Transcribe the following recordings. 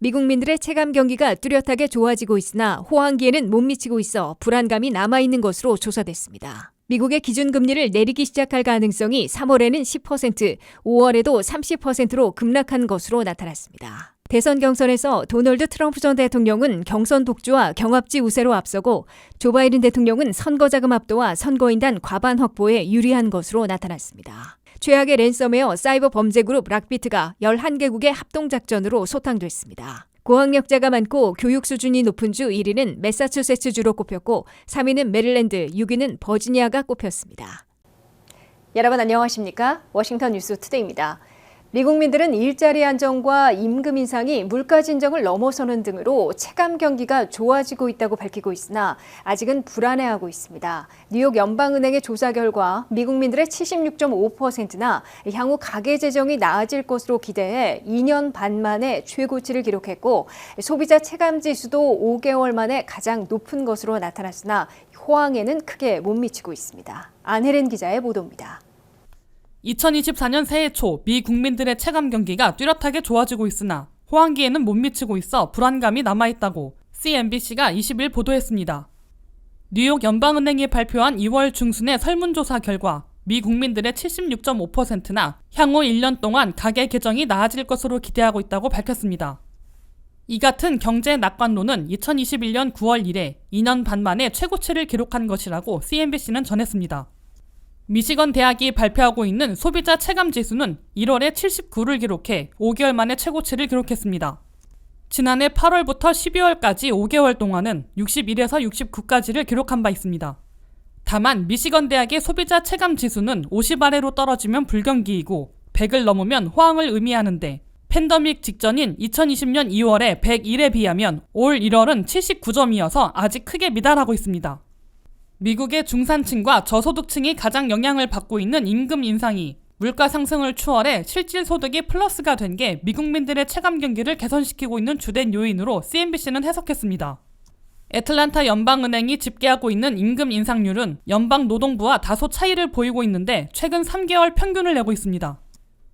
미국민들의 체감 경기가 뚜렷하게 좋아지고 있으나 호황기에는 못 미치고 있어 불안감이 남아있는 것으로 조사됐습니다. 미국의 기준금리를 내리기 시작할 가능성이 3월에는 10%, 5월에도 30%로 급락한 것으로 나타났습니다. 대선 경선에서 도널드 트럼프 전 대통령은 경선 독주와 경합지 우세로 앞서고 조 바이든 대통령은 선거자금 압도와 선거인단 과반 확보에 유리한 것으로 나타났습니다. 최악의 랜섬웨어 사이버 범죄 그룹 락비트가 11개국의 합동작전으로 소탕됐습니다. 고학력자가 많고 교육 수준이 높은 주 1위는 매사추세츠주로 꼽혔고 3위는 메릴랜드, 6위는 버지니아가 꼽혔습니다. 여러분 안녕하십니까? 워싱턴 뉴스 투데이입니다. 미국민들은 일자리 안정과 임금 인상이 물가 진정을 넘어서는 등으로 체감 경기가 좋아지고 있다고 밝히고 있으나 아직은 불안해하고 있습니다. 뉴욕 연방은행의 조사 결과 미국민들의 76.5%나 향후 가계 재정이 나아질 것으로 기대해 2년 반 만에 최고치를 기록했고 소비자 체감 지수도 5개월 만에 가장 높은 것으로 나타났으나 호황에는 크게 못 미치고 있습니다. 안혜린 기자의 보도입니다. 2024년 새해 초 미 국민들의 체감 경기가 뚜렷하게 좋아지고 있으나 호황기에는 못 미치고 있어 불안감이 남아있다고 CNBC가 20일 보도했습니다. 뉴욕 연방은행이 발표한 2월 중순의 설문조사 결과 미 국민들의 76.5%나 향후 1년 동안 가계 개정이 나아질 것으로 기대하고 있다고 밝혔습니다. 이 같은 경제 낙관론은 2021년 9월 이래 2년 반 만에 최고치를 기록한 것이라고 CNBC는 전했습니다. 미시건 대학이 발표하고 있는 소비자 체감 지수는 1월에 79를 기록해 5개월 만에 최고치를 기록했습니다. 지난해 8월부터 12월까지 5개월 동안은 61에서 69까지를 기록한 바 있습니다. 다만 미시건 대학의 소비자 체감 지수는 50 아래로 떨어지면 불경기이고 100을 넘으면 호황을 의미하는데 팬데믹 직전인 2020년 2월에 101에 비하면 올 1월은 79점이어서 아직 크게 미달하고 있습니다. 미국의 중산층과 저소득층이 가장 영향을 받고 있는 임금 인상이 물가 상승을 추월해 실질 소득이 플러스가 된 게 미국민들의 체감 경기를 개선시키고 있는 주된 요인으로 CNBC는 해석했습니다. 애틀랜타 연방은행이 집계하고 있는 임금 인상률은 연방노동부와 다소 차이를 보이고 있는데 최근 3개월 평균을 내고 있습니다.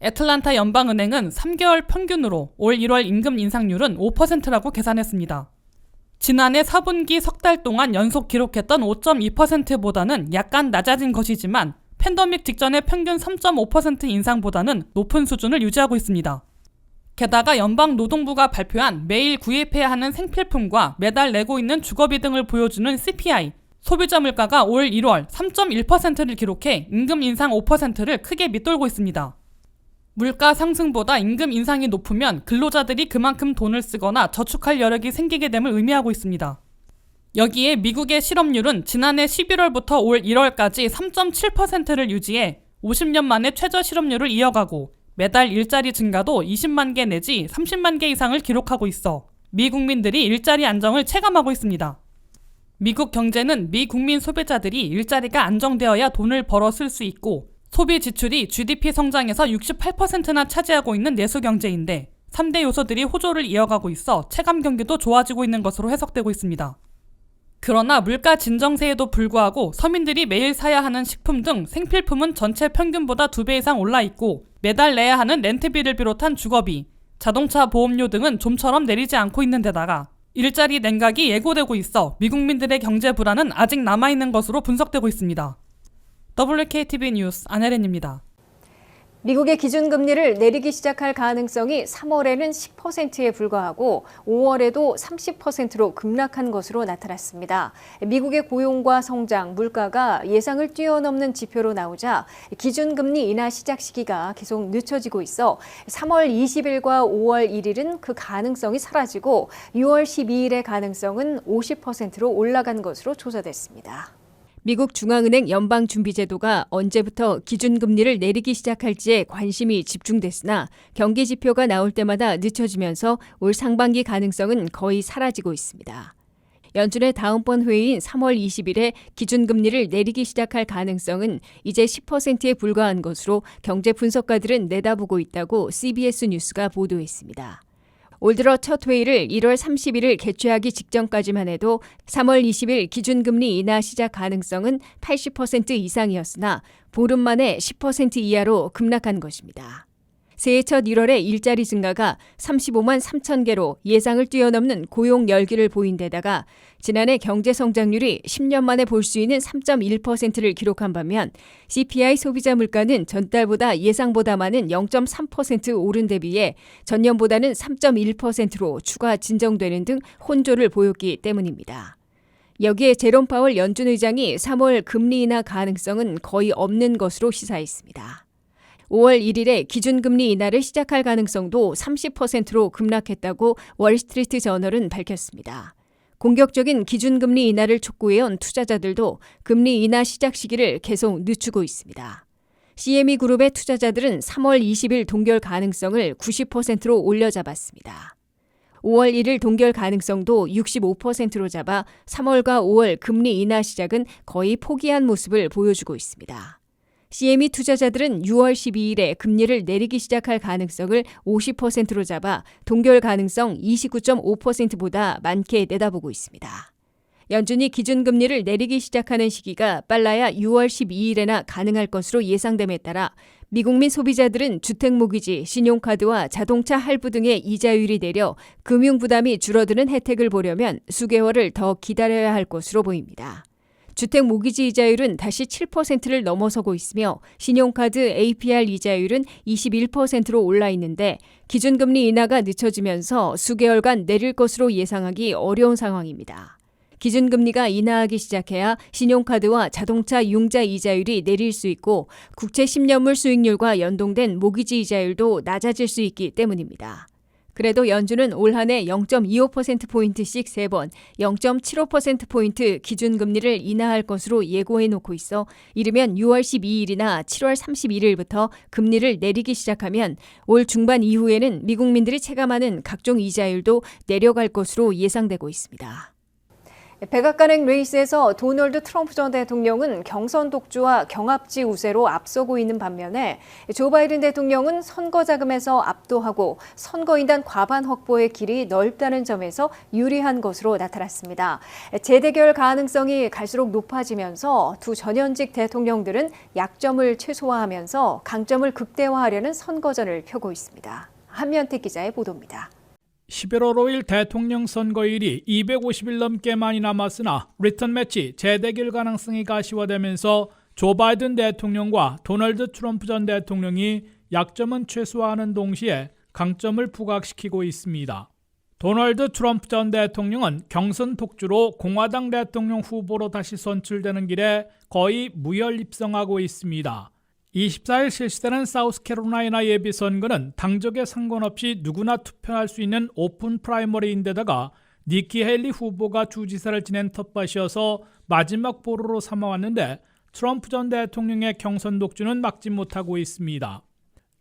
애틀랜타 연방은행은 3개월 평균으로 올 1월 임금 인상률은 5%라고 계산했습니다. 지난해 4분기 석 달 동안 연속 기록했던 5.2%보다는 약간 낮아진 것이지만 팬데믹 직전의 평균 3.5% 인상보다는 높은 수준을 유지하고 있습니다. 게다가 연방노동부가 발표한 매일 구입해야 하는 생필품과 매달 내고 있는 주거비 등을 보여주는 CPI, 소비자 물가가 올 1월 3.1%를 기록해 임금 인상 5%를 크게 밑돌고 있습니다. 물가 상승보다 임금 인상이 높으면 근로자들이 그만큼 돈을 쓰거나 저축할 여력이 생기게 됨을 의미하고 있습니다. 여기에 미국의 실업률은 지난해 11월부터 올 1월까지 3.7%를 유지해 50년 만에 최저 실업률을 이어가고 매달 일자리 증가도 20만 개 내지 30만 개 이상을 기록하고 있어 미 국민들이 일자리 안정을 체감하고 있습니다. 미국 경제는 미 국민 소비자들이 일자리가 안정되어야 돈을 벌어 쓸 수 있고 소비 지출이 GDP 성장에서 68%나 차지하고 있는 내수 경제인데 3대 요소들이 호조를 이어가고 있어 체감 경기도 좋아지고 있는 것으로 해석되고 있습니다. 그러나 물가 진정세에도 불구하고 서민들이 매일 사야 하는 식품 등 생필품은 전체 평균보다 2배 이상 올라 있고 매달 내야 하는 렌트비를 비롯한 주거비, 자동차 보험료 등은 좀처럼 내리지 않고 있는 데다가 일자리 냉각이 예고되고 있어 미국민들의 경제 불안은 아직 남아있는 것으로 분석되고 있습니다. WKTV 뉴스 안혜린입니다. 미국의 기준금리를 내리기 시작할 가능성이 3월에는 10%에 불과하고 5월에도 30%로 급락한 것으로 나타났습니다. 미국의 고용과 성장, 물가가 예상을 뛰어넘는 지표로 나오자 기준금리 인하 시작 시기가 계속 늦춰지고 있어 3월 20일과 5월 1일은 그 가능성이 사라지고 6월 12일의 가능성은 50%로 올라간 것으로 조사됐습니다. 미국 중앙은행 연방준비제도가 언제부터 기준금리를 내리기 시작할지에 관심이 집중됐으나 경기 지표가 나올 때마다 늦춰지면서 올 상반기 가능성은 거의 사라지고 있습니다. 연준의 다음번 회의인 3월 20일에 기준금리를 내리기 시작할 가능성은 이제 10%에 불과한 것으로 경제 분석가들은 내다보고 있다고 CBS 뉴스가 보도했습니다. 올 들어 첫 회의를 1월 30일을 개최하기 직전까지만 해도 3월 20일 기준금리 인하 시작 가능성은 80% 이상이었으나 보름 만에 10% 이하로 급락한 것입니다. 새해 첫 1월의 일자리 증가가 35만 3천 개로 예상을 뛰어넘는 고용 열기를 보인 데다가 지난해 경제 성장률이 10년 만에 볼 수 있는 3.1%를 기록한 반면 CPI 소비자 물가는 전달보다 예상보다 많은 0.3% 오른 데 비해 전년보다는 3.1%로 추가 진정되는 등 혼조를 보였기 때문입니다. 여기에 제롬 파월 연준 의장이 3월 금리 인하 가능성은 거의 없는 것으로 시사했습니다. 5월 1일에 기준금리 인하를 시작할 가능성도 30%로 급락했다고 월스트리트 저널은 밝혔습니다. 공격적인 기준금리 인하를 촉구해온 투자자들도 금리 인하 시작 시기를 계속 늦추고 있습니다. CME 그룹의 투자자들은 3월 20일 동결 가능성을 90%로 올려잡았습니다. 5월 1일 동결 가능성도 65%로 잡아 3월과 5월 금리 인하 시작은 거의 포기한 모습을 보여주고 있습니다. CME 투자자들은 6월 12일에 금리를 내리기 시작할 가능성을 50%로 잡아 동결 가능성 29.5%보다 많게 내다보고 있습니다. 연준이 기준금리를 내리기 시작하는 시기가 빨라야 6월 12일에나 가능할 것으로 예상됨에 따라 미국민 소비자들은 주택모기지, 신용카드와 자동차 할부 등의 이자율이 내려 금융부담이 줄어드는 혜택을 보려면 수개월을 더 기다려야 할 것으로 보입니다. 주택 모기지 이자율은 다시 7%를 넘어서고 있으며 신용카드 APR 이자율은 21%로 올라 있는데 기준금리 인하가 늦춰지면서 수개월간 내릴 것으로 예상하기 어려운 상황입니다. 기준금리가 인하하기 시작해야 신용카드와 자동차 융자 이자율이 내릴 수 있고 국채 10년물 수익률과 연동된 모기지 이자율도 낮아질 수 있기 때문입니다. 그래도 연준은 올 한 해 0.25%포인트씩 3번, 0.75%포인트 기준금리를 인하할 것으로 예고해놓고 있어 이르면 6월 12일이나 7월 31일부터 금리를 내리기 시작하면 올 중반 이후에는 미국민들이 체감하는 각종 이자율도 내려갈 것으로 예상되고 있습니다. 백악관행 레이스에서 도널드 트럼프 전 대통령은 경선 독주와 경합지 우세로 앞서고 있는 반면에 조 바이든 대통령은 선거 자금에서 압도하고 선거인단 과반 확보의 길이 넓다는 점에서 유리한 것으로 나타났습니다. 재대결 가능성이 갈수록 높아지면서 두 전현직 대통령들은 약점을 최소화하면서 강점을 극대화하려는 선거전을 펴고 있습니다. 한면택 기자의 보도입니다. 11월 5일 대통령 선거일이 250일 넘게 많이 남았으나 리턴 매치 재대결 가능성이 가시화되면서 조 바이든 대통령과 도널드 트럼프 전 대통령이 약점은 최소화하는 동시에 강점을 부각시키고 있습니다. 도널드 트럼프 전 대통령은 경선 독주로 공화당 대통령 후보로 다시 선출되는 길에 거의 무혈입성하고 있습니다. 24일 실시되는 사우스캐롤라이나 예비선거는 당적에 상관없이 누구나 투표할 수 있는 오픈 프라이머리인데다가 니키 헤일리 후보가 주지사를 지낸 텃밭이어서 마지막 보루로 삼아왔는데 트럼프 전 대통령의 경선 독주는 막지 못하고 있습니다.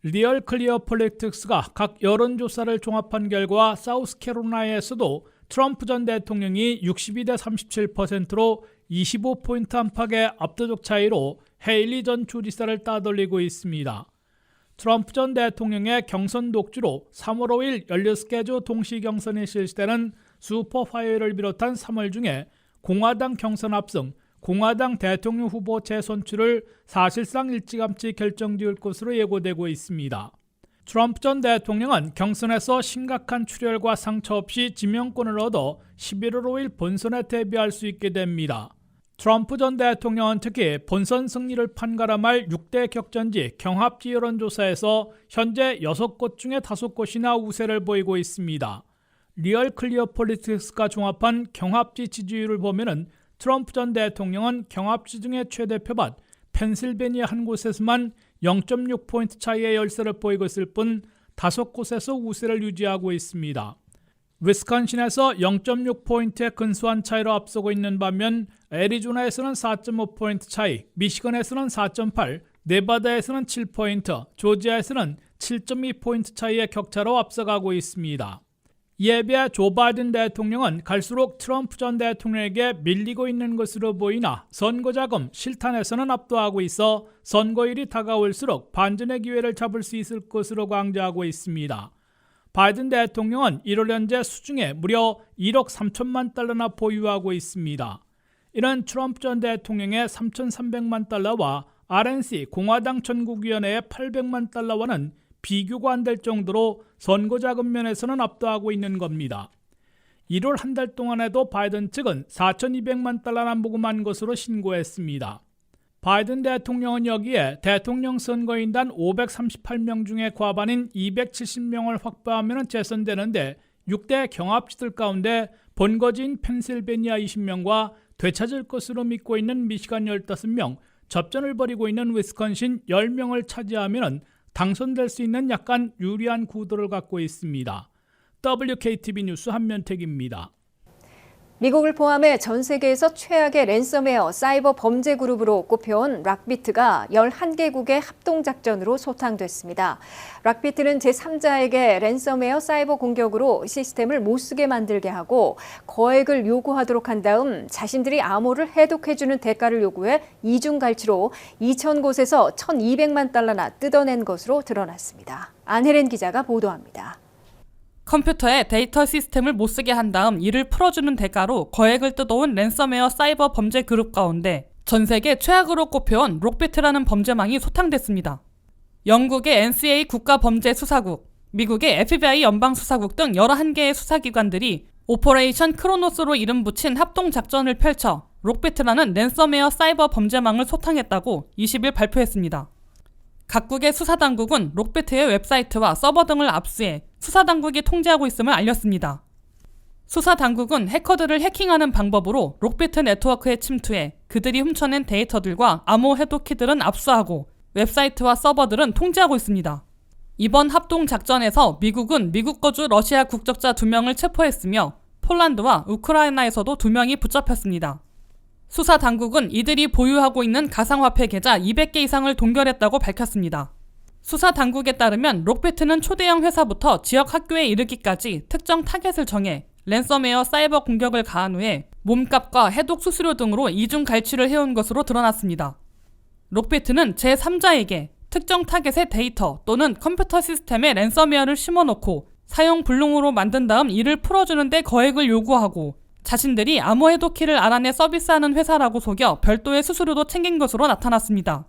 리얼 클리어 폴리틱스가 각 여론조사를 종합한 결과 사우스캐롤라이나에서도 트럼프 전 대통령이 62대 37%로 25포인트 안팎의 압도적 차이로 헤일리 전 주지사를 따돌리고 있습니다. 트럼프 전 대통령의 경선 독주로 3월 5일 16개주 동시 경선이 실시되는 슈퍼 화요일을 비롯한 3월 중에 공화당 경선 압승, 공화당 대통령 후보 재선출을 사실상 일찌감치 결정지을 것으로 예고되고 있습니다. 트럼프 전 대통령은 경선에서 심각한 출혈과 상처 없이 지명권을 얻어 11월 5일 본선에 데뷔할 수 있게 됩니다. 트럼프 전 대통령은 특히 본선 승리를 판가름할 6대 격전지 경합지 여론조사에서 현재 6곳 중에 5곳이나 우세를 보이고 있습니다. 리얼 클리어 폴리틱스가 종합한 경합지 지지율을 보면은 트럼프 전 대통령은 경합지 중에 최대 표밭 펜실베니아 한 곳에서만 0.6포인트 차이의 열세를 보이고 있을 뿐 5곳에서 우세를 유지하고 있습니다. 위스콘신에서 0.6포인트의 근소한 차이로 앞서고 있는 반면 애리조나에서는 4.5포인트 차이, 미시건에서는 4.8, 네바다에서는 7포인트, 조지아에서는 7.2포인트 차이의 격차로 앞서가고 있습니다. 이에 비해 조 바이든 대통령은 갈수록 트럼프 전 대통령에게 밀리고 있는 것으로 보이나 선거자금 실탄에서는 압도하고 있어 선거일이 다가올수록 반전의 기회를 잡을 수 있을 것으로 강조하고 있습니다. 바이든 대통령은 1월 현재 수중에 무려 1억 3천만 달러나 보유하고 있습니다. 이는 트럼프 전 대통령의 3,300만 달러와 RNC 공화당 전국위원회의 800만 달러와는 비교가 안 될 정도로 선거자금 면에서는 압도하고 있는 겁니다. 1월 한 달 동안에도 바이든 측은 4,200만 달러나 모금한 것으로 신고했습니다. 바이든 대통령은 여기에 대통령 선거인단 538명 중에 과반인 270명을 확보하면 재선되는데 6대 경합지들 가운데 본거지인 펜실베니아 20명과 되찾을 것으로 믿고 있는 미시간 15명, 접전을 벌이고 있는 위스콘신 10명을 차지하면 당선될 수 있는 약간 유리한 구도를 갖고 있습니다. WKTV 뉴스 한면택입니다. 미국을 포함해 전 세계에서 최악의 랜섬웨어 사이버 범죄 그룹으로 꼽혀온 락비트가 11개국의 합동작전으로 소탕됐습니다. 락비트는 제3자에게 랜섬웨어 사이버 공격으로 시스템을 못쓰게 만들게 하고 거액을 요구하도록 한 다음 자신들이 암호를 해독해주는 대가를 요구해 이중갈치로 2,000곳에서 1,200만 달러나 뜯어낸 것으로 드러났습니다. 안혜린 기자가 보도합니다. 컴퓨터에 데이터 시스템을 못쓰게 한 다음 이를 풀어주는 대가로 거액을 뜯어온 랜섬웨어 사이버 범죄 그룹 가운데 전 세계 최악으로 꼽혀온 록비트라는 범죄망이 소탕됐습니다. 영국의 NCA 국가범죄수사국, 미국의 FBI 연방수사국 등 11개의 수사기관들이 오퍼레이션 크로노스로 이름 붙인 합동작전을 펼쳐 록비트라는 랜섬웨어 사이버 범죄망을 소탕했다고 20일 발표했습니다. 각국의 수사당국은 록비트의 웹사이트와 서버 등을 압수해 수사당국이 통제하고 있음을 알렸습니다. 수사당국은 해커들을 해킹하는 방법으로 록비트 네트워크에 침투해 그들이 훔쳐낸 데이터들과 암호 해독키들은 압수하고 웹사이트와 서버들은 통제하고 있습니다. 이번 합동작전에서 미국은 미국 거주 러시아 국적자 2명을 체포했으며 폴란드와 우크라이나에서도 2명이 붙잡혔습니다. 수사 당국은 이들이 보유하고 있는 가상화폐 계좌 200개 이상을 동결했다고 밝혔습니다. 수사 당국에 따르면 록비트는 초대형 회사부터 지역 학교에 이르기까지 특정 타겟을 정해 랜섬웨어 사이버 공격을 가한 후에 몸값과 해독 수수료 등으로 이중 갈취를 해온 것으로 드러났습니다. 록비트는 제3자에게 특정 타겟의 데이터 또는 컴퓨터 시스템에 랜섬웨어를 심어놓고 사용 불능으로 만든 다음 이를 풀어주는 데 거액을 요구하고 자신들이 암호 해독키를 알아내 서비스하는 회사라고 속여 별도의 수수료도 챙긴 것으로 나타났습니다.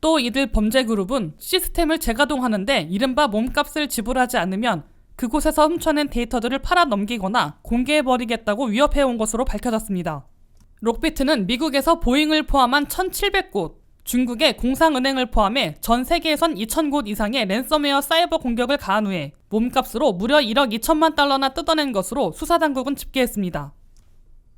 또 이들 범죄 그룹은 시스템을 재가동하는데 이른바 몸값을 지불하지 않으면 그곳에서 훔쳐낸 데이터들을 팔아 넘기거나 공개해버리겠다고 위협해온 것으로 밝혀졌습니다. 록비트는 미국에서 보잉을 포함한 1,700곳, 중국의 공상은행을 포함해 전 세계에선 2,000곳 이상의 랜섬웨어 사이버 공격을 가한 후에 몸값으로 무려 1억 2천만 달러나 뜯어낸 것으로 수사당국은 집계했습니다.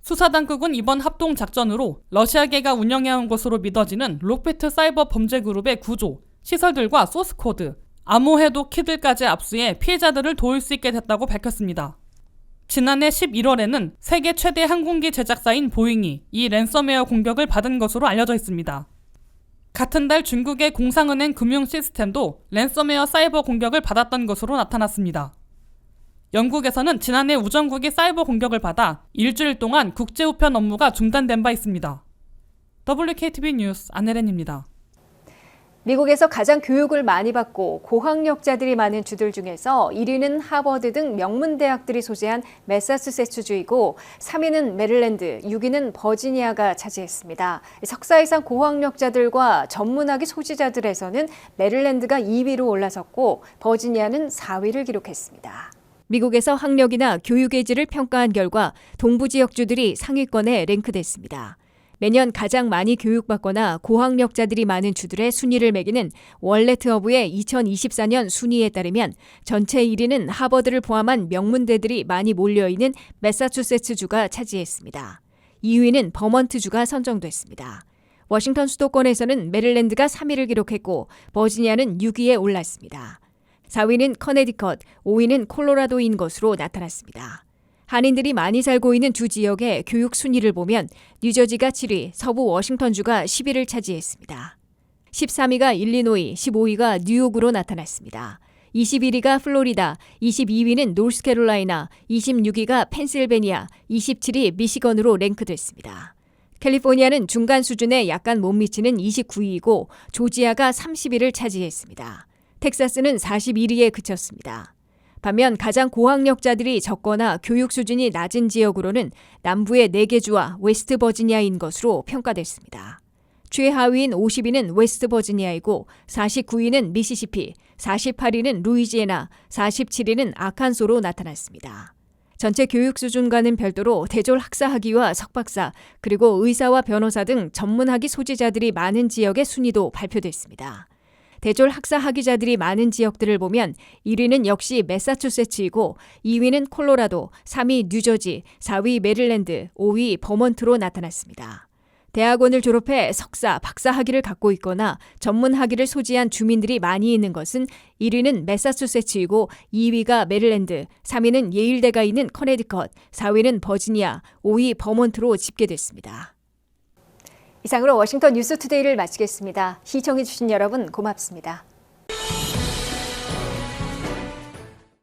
수사당국은 이번 합동작전으로 러시아계가 운영해온 것으로 믿어지는 록비트 사이버 범죄 그룹의 구조, 시설들과 소스코드, 암호 해독 키들까지 압수해 피해자들을 도울 수 있게 됐다고 밝혔습니다. 지난해 11월에는 세계 최대 항공기 제작사인 보잉이 이 랜섬웨어 공격을 받은 것으로 알려져 있습니다. 같은 달 중국의 공상은행 금융 시스템도 랜섬웨어 사이버 공격을 받았던 것으로 나타났습니다. 영국에서는 지난해 우정국이 사이버 공격을 받아 일주일 동안 국제 우편 업무가 중단된 바 있습니다. WKTV 뉴스 안혜린입니다. 미국에서 가장 교육을 많이 받고 고학력자들이 많은 주들 중에서 1위는 하버드 등 명문대학들이 소재한 매사추세츠주이고 3위는 메릴랜드, 6위는 버지니아가 차지했습니다. 석사 이상 고학력자들과 전문학위 소지자들에서는 메릴랜드가 2위로 올라섰고 버지니아는 4위를 기록했습니다. 미국에서 학력이나 교육의 질을 평가한 결과 동부 지역주들이 상위권에 랭크됐습니다. 매년 가장 많이 교육받거나 고학력자들이 많은 주들의 순위를 매기는 월렛허브의 2024년 순위에 따르면 전체 1위는 하버드를 포함한 명문대들이 많이 몰려있는 매사추세츠주가 차지했습니다. 2위는 버먼트주가 선정됐습니다. 워싱턴 수도권에서는 메릴랜드가 3위를 기록했고 버지니아는 6위에 올랐습니다. 4위는 커네디컷, 5위는 콜로라도인 것으로 나타났습니다. 한인들이 많이 살고 있는 두 지역의 교육 순위를 보면 뉴저지가 7위, 서부 워싱턴주가 10위를 차지했습니다. 13위가 일리노이, 15위가 뉴욕으로 나타났습니다. 21위가 플로리다, 22위는 노스캐롤라이나, 26위가 펜실베니아, 27위 미시건으로 랭크됐습니다. 캘리포니아는 중간 수준에 약간 못 미치는 29위이고 조지아가 30위를 차지했습니다. 텍사스는 41위에 그쳤습니다. 반면 가장 고학력자들이 적거나 교육 수준이 낮은 지역으로는 남부의 4개 주와 웨스트 버지니아인 것으로 평가됐습니다. 최하위인 50위는 웨스트 버지니아이고 49위는 미시시피, 48위는 루이지애나, 47위는 아칸소로 나타났습니다. 전체 교육 수준과는 별도로 대졸 학사 학위와 석박사, 그리고 의사와 변호사 등 전문 학위 소지자들이 많은 지역의 순위도 발표됐습니다. 대졸 학사 학위자들이 많은 지역들을 보면 1위는 역시 매사추세츠이고 2위는 콜로라도, 3위 뉴저지, 4위 메릴랜드, 5위 버먼트로 나타났습니다. 대학원을 졸업해 석사, 박사 학위를 갖고 있거나 전문 학위를 소지한 주민들이 많이 있는 것은 1위는 매사추세츠이고 2위가 메릴랜드, 3위는 예일대가 있는 커네디컷, 4위는 버지니아, 5위 버먼트로 집계됐습니다. 이상으로 워싱턴 뉴스투데이를 마치겠습니다. 시청해주신 여러분 고맙습니다.